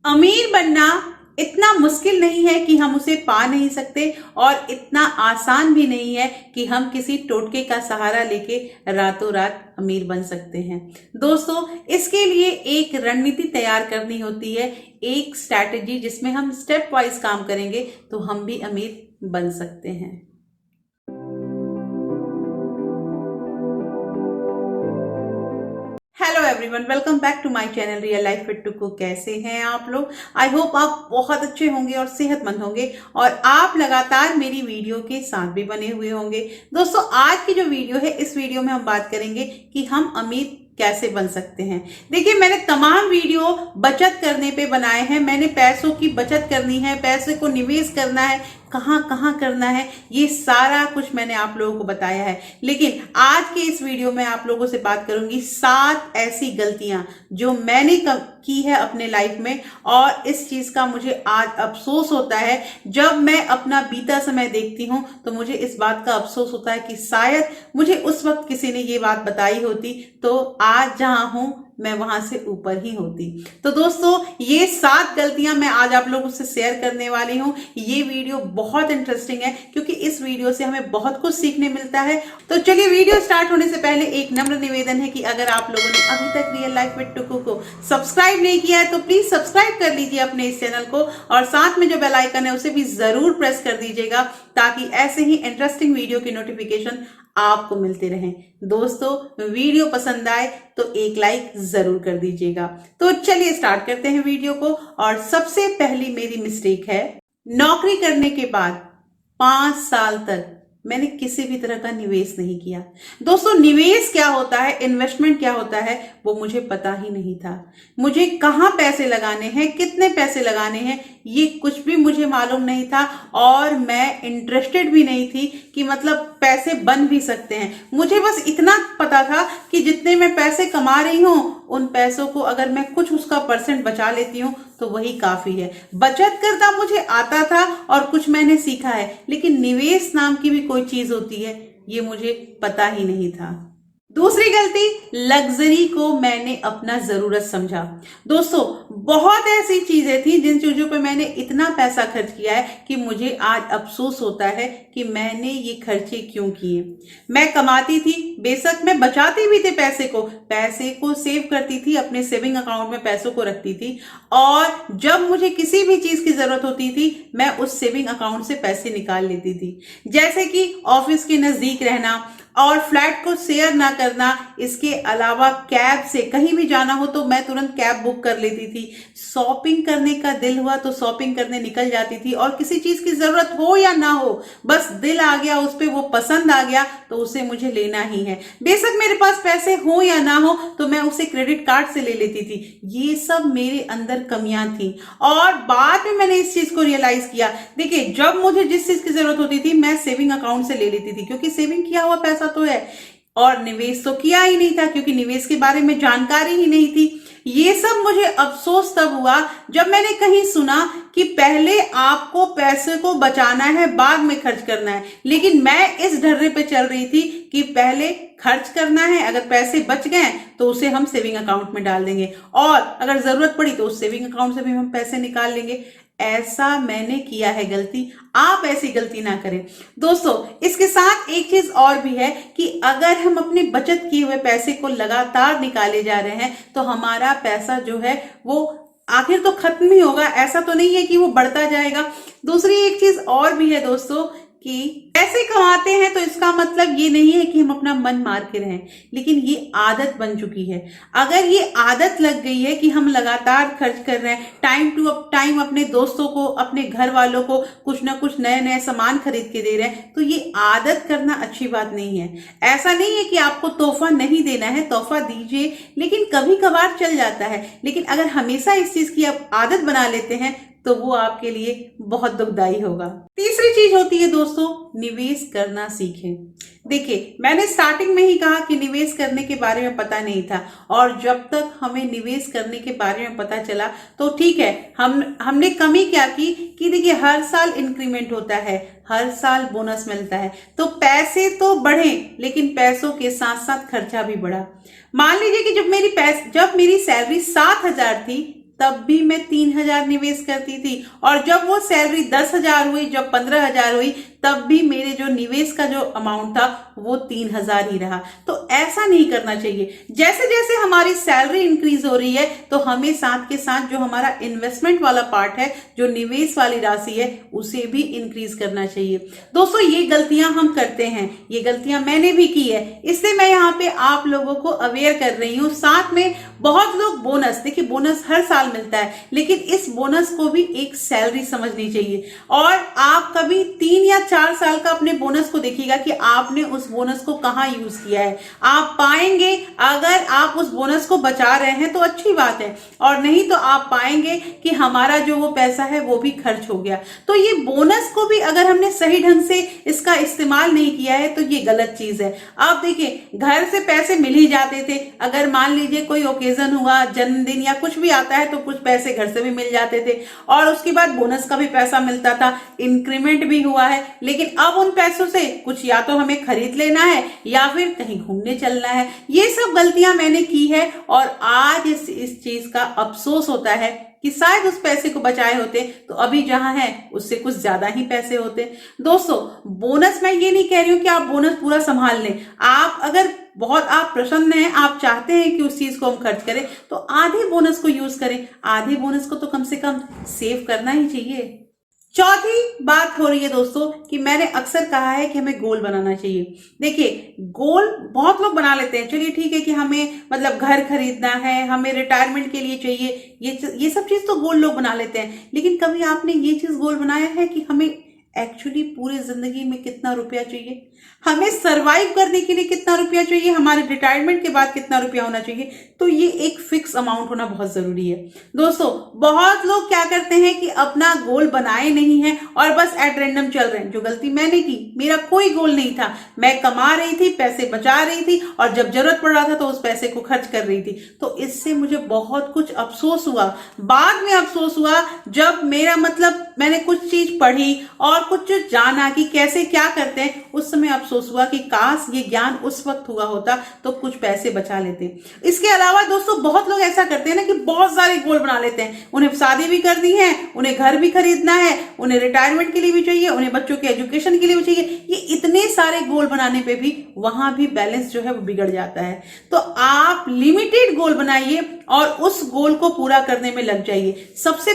अमीर बनना इतना मुश्किल नहीं है कि हम उसे पा नहीं सकते और इतना आसान भी नहीं है कि हम किसी टोटके का सहारा लेके रातों रात अमीर बन सकते हैं। दोस्तों, इसके लिए एक रणनीति तैयार करनी होती है, एक स्ट्रैटेजी जिसमें हम स्टेप वाइज काम करेंगे तो हम भी अमीर बन सकते हैं। Hello everyone, welcome back to my channel real life with Tuku. कैसे हैं आप लोग? आई होप आप बहुत अच्छे होंगे और सेहतमंद होंगे और आप लगातार मेरी वीडियो के साथ भी बने हुए होंगे। दोस्तों, आज की जो वीडियो है, इस वीडियो में हम बात करेंगे कि हम अमीर कैसे बन सकते हैं। देखिए, मैंने तमाम वीडियो बचत करने पे बनाए हैं। मैंने पैसों की बचत करनी है, पैसे को निवेश करना है, कहाँ कहाँ करना है, ये सारा कुछ मैंने आप लोगों को बताया है। लेकिन आज के इस वीडियो में आप लोगों से बात करूंगी 7 ऐसी गलतियां जो मैंने की है अपने लाइफ में, और इस चीज का मुझे आज अफसोस होता है। जब मैं अपना बीता समय देखती हूं तो मुझे इस बात का अफसोस होता है कि शायद मुझे उस वक्त किसी ने ये बात बताई होती तो आज जहां हूं मैं वहां से ऊपर ही होती। तो दोस्तों, ये 7 गलतियां मैं आज आप लोगों से शेयर करने वाली हूं। ये वीडियो बहुत इंटरेस्टिंग है क्योंकि इस वीडियो से हमें बहुत कुछ सीखने मिलता है। तो चलिए, वीडियो स्टार्ट होने से पहले एक नम्र निवेदन है कि अगर आप लोगों ने अभी तक रियल लाइफ विद टुकू को सब्सक्राइब नहीं किया है तो प्लीज सब्सक्राइब कर लीजिए अपने इस चैनल को, और साथ में जो बेल आइकन है उसे भी जरूर प्रेस कर दीजिएगा ताकि ऐसे ही इंटरेस्टिंग वीडियो की नोटिफिकेशन आपको मिलते रहें। दोस्तों, वीडियो पसंद आए तो एक लाइक जरूर कर दीजिएगा। तो चलिए स्टार्ट करते हैं वीडियो को। और सबसे पहली मेरी मिस्टेक है, नौकरी करने के बाद 5 साल तक मैंने किसी भी तरह का निवेश नहीं किया। दोस्तों, निवेश क्या होता है, इन्वेस्टमेंट क्या होता है, वो मुझे पता ही नहीं था। मुझे कहाँ पैसे लगाने हैं, कितने पैसे लगाने हैं, ये कुछ भी मुझे मालूम नहीं था। और मैं इंटरेस्टेड भी नहीं थी कि मतलब पैसे बन भी सकते हैं। मुझे बस इतना पता था कि जितने मैं पैसे कमा रही हूँ उन पैसों को अगर मैं कुछ उसका % बचा लेती हूँ तो वही काफी है। बचत करना मुझे आता था और कुछ मैंने सीखा है, लेकिन निवेश नाम की भी कोई चीज होती है ये मुझे पता ही नहीं था। दूसरी गलती, लग्जरी को मैंने अपना जरूरत समझा। दोस्तों, बहुत ऐसी चीजें थी जिन चीजों पे मैंने इतना पैसा खर्च किया है कि मुझे आज अफसोस होता है कि मैंने ये खर्चे क्यों किए। मैं कमाती थी, बेशक मैं बचाती भी थी पैसे को सेव करती थी, अपने सेविंग अकाउंट में पैसों को रखती थी, और जब मुझे किसी भी चीज की जरूरत होती थी मैं उस सेविंग अकाउंट से पैसे निकाल लेती थी। जैसे कि ऑफिस के नजदीक रहना और फ्लैट को शेयर ना करना, इसके अलावा कैब से कहीं भी जाना हो तो मैं तुरंत कैब बुक कर लेती थी। शॉपिंग करने का दिल हुआ तो शॉपिंग करने निकल जाती थी, और किसी चीज की जरूरत हो या ना हो, बस दिल आ गया उस पे, वो पसंद आ गया तो उसे मुझे लेना ही है। बेशक मेरे पास पैसे हो या ना हो तो मैं उसे क्रेडिट कार्ड से ले लेती थी। ये सब मेरे अंदर कमियां थी और बाद में मैंने इस चीज को रियलाइज किया। देखिए, जब मुझे जिस चीज की जरूरत होती थी मैं सेविंग अकाउंट से ले लेती थी, क्योंकि सेविंग किया हुआ पैसा तो है, और निवेश तो किया ही नहीं था क्योंकि निवेश के बारे में जानकारी ही नहीं थी। ये सब मुझे अफसोस तब हुआ जब मैंने कहीं सुना कि पहले आपको पैसे को बचाना है, बाद में खर्च करना है। लेकिन मैं इस ढर्रे पे चल रही थी कि पहले खर्च करना है, अगर पैसे बच गए तो उसे हम सेविंग अकाउंट में डाल देंगे, और अगर जरूरत पड़ी तो उस सेविंग अकाउंट से भी हम पैसे निकाल लेंगे। ऐसा मैंने किया है गलती, आप ऐसी गलती ना करें। दोस्तों, इसके साथ एक चीज और भी है कि अगर हम अपने बचत किए हुए पैसे को लगातार निकाले जा रहे हैं तो हमारा पैसा जो है वो आखिर तो खत्म ही होगा, ऐसा तो नहीं है कि वो बढ़ता जाएगा। दूसरी एक चीज और भी है दोस्तों कि पैसे कमाते हैं तो इसका मतलब ये नहीं है कि हम अपना मन मार के रहें, लेकिन ये आदत बन चुकी है। अगर ये आदत लग गई है कि हम लगातार खर्च कर रहे हैं, टाइम टू टाइम अपने दोस्तों को, अपने घर वालों को कुछ ना कुछ नए नए सामान खरीद के दे रहे हैं, तो ये आदत करना अच्छी बात नहीं है। ऐसा नहीं है कि आपको तोहफा नहीं देना है, तोहफा दीजिए, लेकिन कभी कभार चल जाता है। लेकिन अगर हमेशा इस चीज की आप आदत बना लेते हैं तो वो आपके लिए बहुत दुखदाई होगा। तीसरी चीज होती है दोस्तों, निवेश करना सीखें। देखिए, मैंने स्टार्टिंग में ही कहा कि निवेश करने के बारे में पता नहीं था, और जब तक हमें निवेश करने के बारे में पता चला तो ठीक है, हमने कमी क्या की कि देखिए, हर साल इंक्रीमेंट होता है, हर साल बोनस मिलता है, तो पैसे तो बढ़े लेकिन पैसों के साथ साथ खर्चा भी बढ़ा। मान लीजिए कि जब मेरी सैलरी 7,000 थी तब भी मैं 3,000 निवेश करती थी, और जब वो सैलरी 10,000 हुई, जब 15,000 हुई, तब भी मेरे जो निवेश का जो अमाउंट था वो 3,000 ही रहा। तो ऐसा नहीं करना चाहिए। जैसे जैसे हमारी सैलरी इंक्रीज हो रही है तो हमें साथ के साथ जो हमारा इन्वेस्टमेंट वाला पार्ट है, जो निवेश वाली राशि है, उसे भी इंक्रीज करना चाहिए। दोस्तों ये गलतियां हम करते हैं, ये गलतियां मैंने भी की है, इसलिए मैं यहाँ पे आप लोगों को अवेयर कर रही हूँ। साथ में बहुत लोग बोनस, देखिए बोनस हर साल मिलता है, लेकिन इस बोनस को भी एक सैलरी समझनी चाहिए। और आप कभी 3 या 4 साल का अपने बोनस को देखिएगा कि आपने उस बोनस को कहाँ यूज किया है। आप पाएंगे अगर आप उस बोनस को बचा रहे हैं तो अच्छी बात है, और नहीं तो आप पाएंगे कि हमारा जो वो पैसा है वो भी खर्च हो गया। तो ये बोनस को भी अगर हमने सही ढंग से इसका इस्तेमाल नहीं किया है तो ये गलत चीज है। आप देखिए घर से पैसे मिल ही जाते थे, अगर मान लीजिए कोई ओकेजन हुआ, जन्मदिन या कुछ भी आता है तो कुछ पैसे घर से भी मिल जाते थे, और उसके बाद बोनस का भी पैसा मिलता था, इंक्रीमेंट भी हुआ है। लेकिन अब उन पैसों से कुछ या तो हमें खरीद लेना है या फिर कहीं घूमने चलना है। ये सब गलतियां मैंने की है, और आज इस चीज का अफसोस होता है कि शायद उस पैसे को बचाए होते तो अभी जहां है उससे कुछ ज्यादा ही पैसे होते। दोस्तों बोनस, मैं ये नहीं कह रही हूं कि आप बोनस पूरा संभाल लें। आप अगर बहुत आप प्रसन्न हैं, आप चाहते हैं कि उस चीज को हम खर्च करें, तो आधे बोनस को यूज करें। आधे बोनस को तो कम से कम सेव करना ही चाहिए। चौथी बात हो रही है दोस्तों कि मैंने अक्सर कहा है कि हमें गोल बनाना चाहिए। देखिए गोल बहुत लोग बना लेते हैं, चलिए ठीक है कि हमें मतलब घर खरीदना है, हमें रिटायरमेंट के लिए चाहिए, ये सब चीज तो गोल लोग बना लेते हैं। लेकिन कभी आपने ये चीज गोल बनाया है कि हमें एक्चुअली पूरी जिंदगी में कितना रुपया चाहिए, हमें सरवाइव करने के लिए कितना रुपया चाहिए, हमारे रिटायरमेंट के बाद कितना रुपया होना चाहिए? तो ये एक फिक्स अमाउंट होना बहुत जरूरी है। दोस्तों बहुत लोग क्या करते हैं कि अपना गोल बनाए नहीं है और बस एट रैंडम चल रहे हैं, जो गलती मैंने की। मेरा कोई गोल नहीं था, मैं कमा रही थी, पैसे बचा रही थी, और जब जरूरत पड़ रहा था तो उस पैसे को खर्च कर रही थी। तो इससे मुझे बहुत कुछ अफसोस हुआ, बाद में अफसोस हुआ जब मेरा मतलब मैंने कुछ चीज पढ़ी और कुछ जाना कि कैसे क्या करते हैं। उस समय अफसोस हुआ कि काश ये ज्ञान उस वक्त हुआ होता तो कुछ पैसे बचा लेते। इसके अलावा दोस्तों बहुत लोग ऐसा करते हैं ना कि बहुत सारे गोल बना लेते हैं, उन्हें शादी भी करनी है, उन्हें घर भी खरीदना है, उन्हें रिटायरमेंट के लिए भी चाहिए, उन्हें बच्चों के एजुकेशन के लिए भी चाहिए। ये इतने सारे गोल बनाने पे भी वहां भी बैलेंस जो है वो बिगड़ जाता है। तो आप लिमिटेड गोल बनाइए और उस गोल को पूरा करने में लग जाइए। सबसे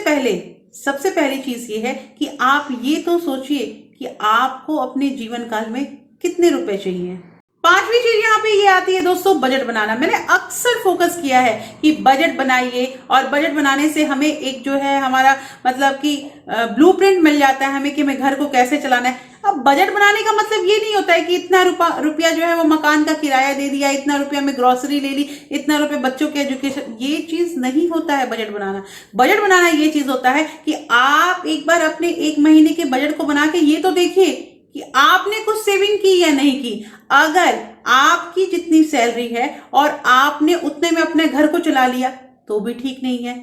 पहली चीज ये है कि आप ये तो सोचिए कि आपको अपने जीवन काल में कितने रुपए चाहिए। पांचवी चीज यहाँ पे ये आती है दोस्तों, बजट बनाना। मैंने अक्सर फोकस किया है कि बजट बनाइए, और बजट बनाने से हमें एक जो है हमारा मतलब कि ब्लूप्रिंट मिल जाता है हमें कि हमें घर को कैसे चलाना है। अब बजट बनाने का मतलब ये नहीं होता है कि इतना रुपया जो है वो मकान का किराया दे दिया, इतना रुपया में ग्रोसरी ले ली, इतना रुपया बच्चों के एजुकेशन, ये चीज नहीं होता है बजट बनाना। बजट बनाना ये चीज होता है कि आप एक बार अपने 1 महीने के बजट को बना के ये तो देखिए कि आपने कुछ सेविंग की या नहीं की। अगर आपकी जितनी सैलरी है और आपने उतने में अपने घर को चला लिया तो भी ठीक नहीं है,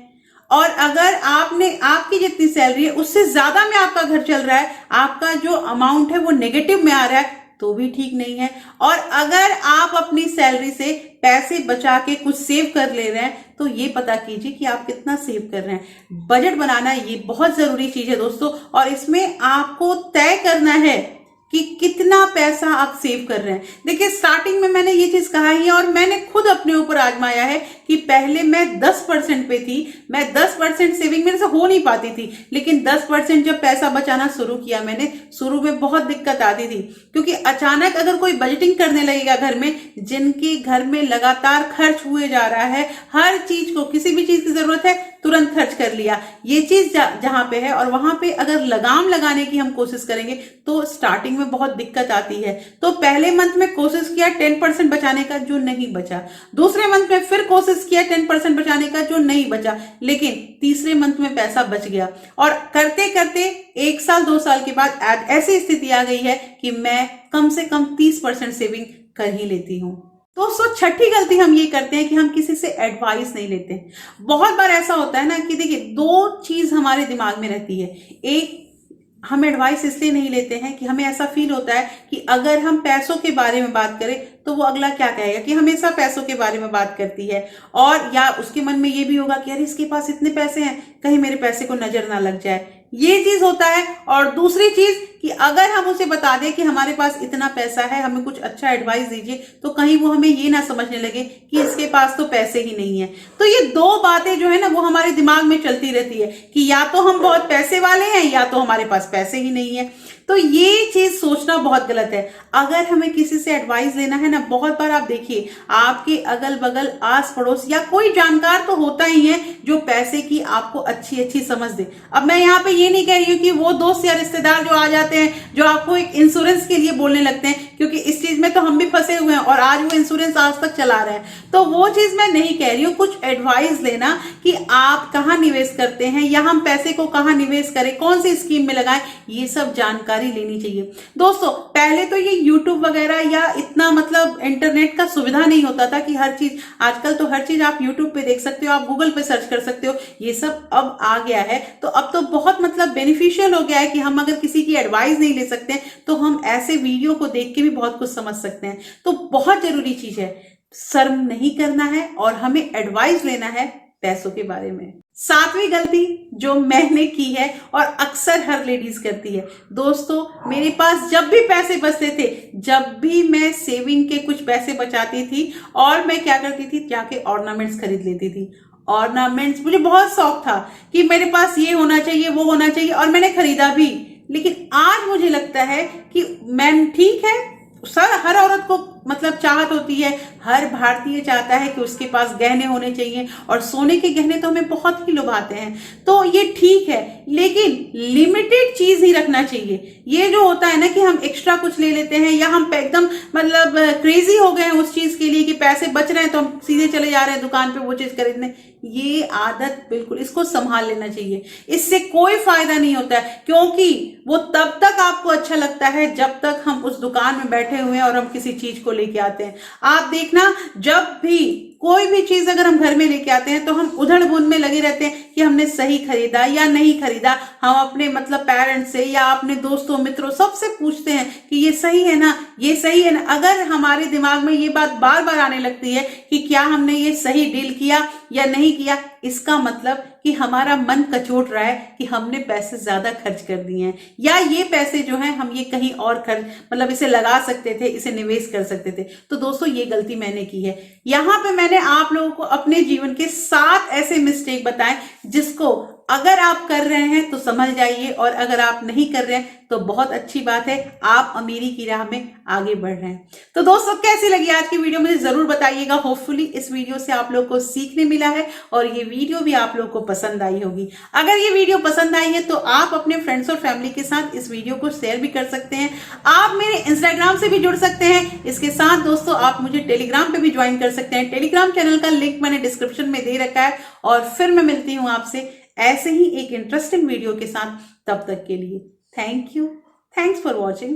और अगर आपकी जितनी सैलरी है उससे ज्यादा में आपका घर चल रहा है, आपका जो अमाउंट है वो नेगेटिव में आ रहा है, तो भी ठीक नहीं है। और अगर आप अपनी सैलरी से पैसे बचा के कुछ सेव कर ले रहे हैं तो ये पता कीजिए कि आप कितना सेव कर रहे हैं। बजट बनाना ये बहुत जरूरी चीज है दोस्तों, और इसमें आपको तय करना है कि कितना पैसा आप सेव कर रहे हैं। देखिए स्टार्टिंग में मैंने ये चीज कहा ही है और मैंने खुद अपने ऊपर आजमाया है कि पहले मैं 10% पे थी, मैं 10% सेविंग मेरे से हो नहीं पाती थी, लेकिन 10% जब पैसा बचाना शुरू किया मैंने, शुरू में बहुत दिक्कत आती थी, क्योंकि अचानक अगर कोई बजटिंग करने लगेगा घर में, जिनके घर में लगातार खर्च हुए जा रहा है, हर चीज को, किसी भी चीज की जरूरत है तुरंत खर्च कर लिया, ये चीज जहां पे है, और वहां पे अगर लगाम लगाने की हम कोशिश करेंगे तो स्टार्टिंग में बहुत दिक्कत आती है। तो पहले मंथ में कोशिश किया 10% बचाने का, जो नहीं बचा। दूसरे मंथ में फिर कोशिश किया 10% बचाने का, जो नहीं बचा, लेकिन तीसरे मंथ में पैसा बच गया। और करते करते 1 साल 2 साल के बाद ऐसी स्थिति आ गई है कि मैं कम से कम 30% सेविंग कर ही लेती हूँ। दोस्तों छठी गलती हम ये करते हैं कि हम किसी से एडवाइस नहीं लेते। बहुत बार ऐसा होता है ना कि देखिए 2 चीज हमारे दिमाग में रहती है, एक हम एडवाइस इसलिए नहीं लेते हैं कि हमें ऐसा फील होता है कि अगर हम पैसों के बारे में बात करें तो वो अगला क्या कहेगा कि हमेशा पैसों के बारे में बात करती है, और या उसके मन में ये भी होगा कि अरे इसके पास इतने पैसे हैं, कहीं मेरे पैसे को नजर ना लग जाए, ये चीज होता है। और दूसरी चीज कि अगर हम उसे बता दें कि हमारे पास इतना पैसा है, हमें कुछ अच्छा एडवाइस दीजिए, तो कहीं वो हमें ये ना समझने लगे कि इसके पास तो पैसे ही नहीं है। तो ये दो बातें जो है ना वो हमारे दिमाग में चलती रहती है कि या तो हम बहुत पैसे वाले हैं या तो हमारे पास पैसे ही नहीं है। तो ये चीज सोचना बहुत गलत है। अगर हमें किसी से एडवाइस लेना है ना, बहुत बार आप देखिए आपके अगल बगल आस पड़ोस या कोई जानकार तो होता ही है जो पैसे की आपको अच्छी अच्छी समझ दे। अब मैं यहाँ पे ये नहीं कह रही हूँ कि वो दोस्त या रिश्तेदार जो आ जाते हैं जो आपको एक इंश्योरेंस के लिए बोलने लगते हैं, क्योंकि इस चीज में तो हम भी फंसे हुए हैं और आज वो इंश्योरेंस आज तक चला रहे हैं, तो वो चीज मैं नहीं कह रही हूँ। कुछ एडवाइस लेना कि आप कहाँ निवेश करते हैं या हम पैसे को कहाँ निवेश करें, कौन सी स्कीम में लगाएं, ये सब जानकारी लेनी चाहिए। दोस्तों पहले तो ये यूट्यूब वगैरह या इतना मतलब इंटरनेट का सुविधा नहीं होता था कि हर चीज, आजकल तो हर चीज आप यूट्यूब पे देख सकते हो, आप गूगल पे सर्च कर सकते हो, ये सब अब आ गया है। तो अब तो बहुत मतलब बेनिफिशियल हो गया है कि हम अगर किसी की एडवाइस नहीं ले सकते तो हम ऐसे वीडियो को देख के भी बहुत कुछ समझ सकते हैं। तो बहुत जरूरी चीज है, शर्म नहीं करना है और हमें एडवाइस लेना है पैसों के बारे में। सातवीं गलती जो मैंने की है और अक्सर हर लेडीज करती है, दोस्तों मेरे पास जब भी पैसे बचते थे, जब भी मैं सेविंग के कुछ पैसे बचाती थी और मैं क्या करती थी, जाके ऑर्नामेंट्स खरीद लेती थी। ऑर्नामेंट्स मुझे बहुत शौक था कि मेरे पास ये होना चाहिए वो होना चाहिए, और मैंने खरीदा भी। लेकिन आज मुझे लगता है कि मैम ठीक है, हर औरत को मतलब चाहत होती है, हर भारतीय चाहता है कि उसके पास गहने होने चाहिए, और सोने के गहने तो हमें बहुत ही लुभाते हैं, तो ये ठीक है, लेकिन लिमिटेड चीज ही रखना चाहिए। ये जो होता है ना कि हम एक्स्ट्रा कुछ ले लेते हैं या हम एकदम मतलब क्रेजी हो गए हैं उस चीज के लिए कि पैसे बच रहे हैं तो हम सीधे चले जा रहे हैं दुकान पे वो चीज खरीदने, ये आदत बिल्कुल इसको संभाल लेना चाहिए। इससे कोई फायदा नहीं होता है, क्योंकि वो तब तक आपको अच्छा लगता है जब तक हम उस दुकान में बैठे हुए हैं और हम किसी चीज को लेके आते हैं। आप देखना, जब भी कोई भी चीज अगर हम घर में लेके आते हैं तो हम उधड़-बुन में लगे रहते हैं कि हमने सही खरीदा या नहीं खरीदा। हम अपने मतलब पेरेंट्स से या अपने दोस्तों मित्रों सबसे पूछते हैं कि ये सही है ना, ये सही है ना। अगर हमारे दिमाग में ये बात बार बार आने लगती है कि क्या हमने ये सही डील किया या नहीं किया, इसका मतलब कि हमारा मन कचोट रहा है कि हमने पैसे ज्यादा खर्च कर दिए हैं, या ये पैसे जो हैं हम ये कहीं और खर्च मतलब इसे लगा सकते थे, इसे निवेश कर सकते थे। तो दोस्तों ये गलती मैंने की है। यहाँ पे मैंने आप लोगों को अपने जीवन के 7 ऐसे मिस्टेक बताए जिसको अगर आप कर रहे हैं तो समझ जाइए, और अगर आप नहीं कर रहे हैं तो बहुत अच्छी बात है, आप अमीरी की राह में आगे बढ़ रहे हैं। तो दोस्तों कैसी लगी आज की वीडियो मुझे जरूर बताइएगा। होपफुली इस वीडियो से आप लोगों को सीखने मिला है और ये वीडियो भी आप लोगों को पसंद आई होगी। अगर ये वीडियो पसंद आई है तो आप अपने फ्रेंड्स और फैमिली के साथ इस वीडियो को शेयर भी कर सकते हैं। आप मेरे इंस्टाग्राम से भी जुड़ सकते हैं। इसके साथ दोस्तों आप मुझे टेलीग्राम पे भी ज्वाइन कर सकते हैं। टेलीग्राम चैनल का लिंक मैंने डिस्क्रिप्शन में दे रखा है। और फिर मैं मिलती हूँ आपसे ऐसे ही एक इंटरेस्टिंग वीडियो के साथ। तब तक के लिए thank you, thanks for watching.